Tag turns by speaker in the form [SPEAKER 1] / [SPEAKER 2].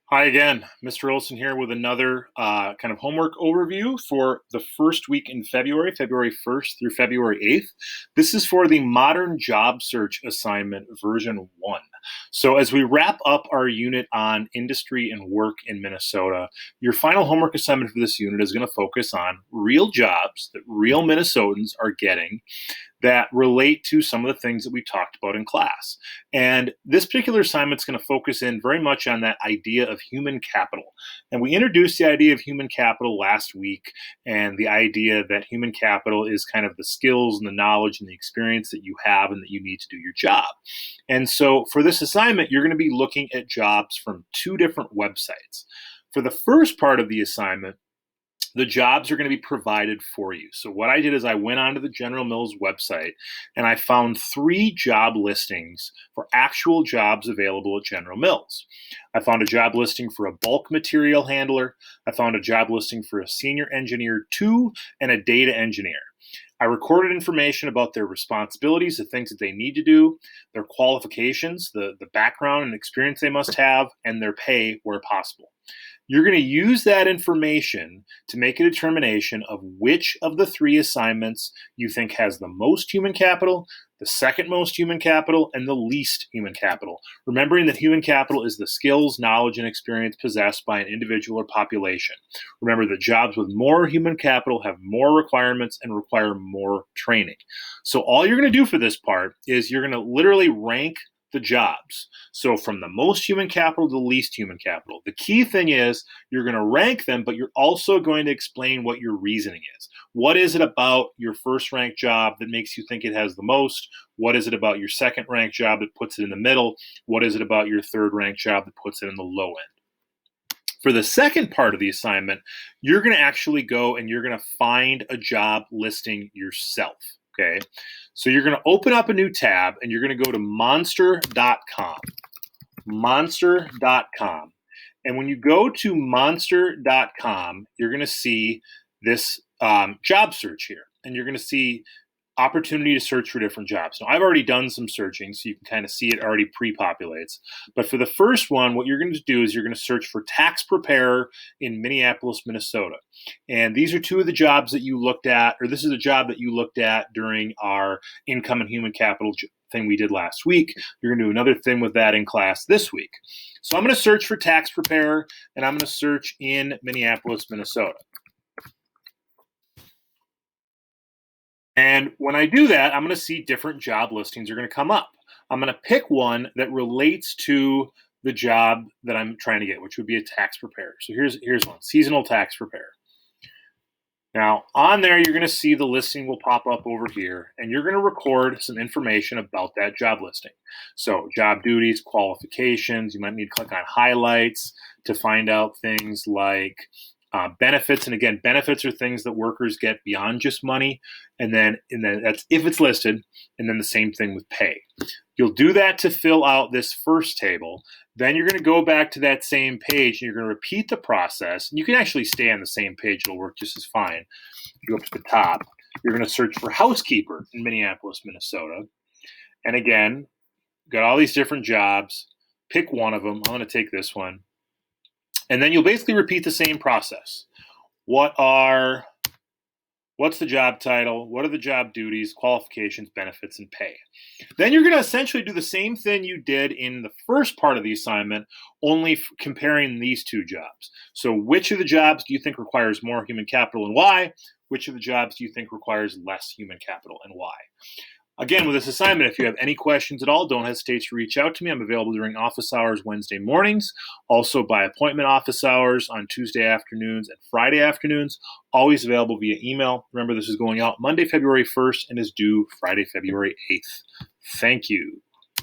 [SPEAKER 1] Hi again, Mr. Olson here with another kind of homework overview for the first week in February, February 1st through February 8th. This is for the Modern Job Search Assignment version 1. So as we wrap up our unit on industry and work in Minnesota, your final homework assignment for this unit is going to focus on real jobs that real Minnesotans are getting that relate to some of the things that we talked about in class. And this particular assignment is going to focus in very much on that idea of human capital. And we introduced the idea of human capital last week, and the idea that human capital is kind of the skills and the knowledge and the experience that you have and that you need to do your job. And so for this assignment, you're going to be looking at jobs from two different websites. For the first part of the assignment, the jobs are going to be provided for you. So what I did is I went onto the General Mills website and I found 3 job listings for actual jobs available at General Mills. I found a job listing for a bulk material handler. I found a job listing for a senior engineer 2 and a data engineer. I recorded information about their responsibilities, the things that they need to do, their qualifications, the background and experience they must have, and their pay where possible. You're going to use that information to make a determination of which of the 3 assignments you think has the most human capital, the second most human capital, and the least human capital. Remembering that human capital is the skills, knowledge, and experience possessed by an individual or population. Remember that jobs with more human capital have more requirements and require more training. So all you're going to do for this part is you're going to literally rank the jobs. So from the most human capital to the least human capital. The key thing is you're going to rank them, but you're also going to explain what your reasoning is. What is it about your first ranked job that makes you think it has the most? What is it about your second ranked job that puts it in the middle? What is it about your third ranked job that puts it in the low end? For the second part of the assignment, you're going to actually go and you're going to find a job listing yourself. Okay, so you're going to open up a new tab and you're going to go to monster.com. Monster.com. And when you go to monster.com, you're going to see this job search here. And you're going to see opportunity to search for different jobs. Now, I've already done some searching, so you can kind of see it already pre-populates. But for the first one, what you're going to do is you're going to search for tax preparer in Minneapolis, Minnesota. And these are 2 of the jobs that you looked at, or this is a job that you looked at during our income and human capital thing we did last week. You're going to do another thing with that in class this week. So I'm going to search for tax preparer, and I'm going to search in Minneapolis, Minnesota. And when I do that, I'm going to see different job listings are going to come up. I'm going to pick one that relates to the job that I'm trying to get, which would be a tax preparer. So here's one, seasonal tax preparer. Now, on there, you're going to see the listing will pop up over here, and you're going to record some information about that job listing. So job duties, qualifications, you might need to click on highlights to find out things like benefits. And again, benefits are things that workers get beyond just money. And then that's if it's listed. And then the same thing with pay. You'll do that to fill out this first table. Then you're going to go back to that same page and you're going to repeat the process. And you can actually stay on the same page. It'll work just as fine. You go up to the top. You're going to search for housekeeper in Minneapolis, Minnesota. And again, got all these different jobs. Pick one of them. I'm going to take this one. And then you'll basically repeat the same process. What's the job title? What are the job duties, qualifications, benefits, and pay? Then you're going to essentially do the same thing you did in the first part of the assignment, only comparing these 2 jobs. So which of the jobs do you think requires more human capital and why? Which of the jobs do you think requires less human capital and why? Again, with this assignment, if you have any questions at all, don't hesitate to reach out to me. I'm available during office hours Wednesday mornings, also by appointment office hours on Tuesday afternoons and Friday afternoons, always available via email. Remember, this is going out Monday, February 1st and is due Friday, February 8th. Thank you.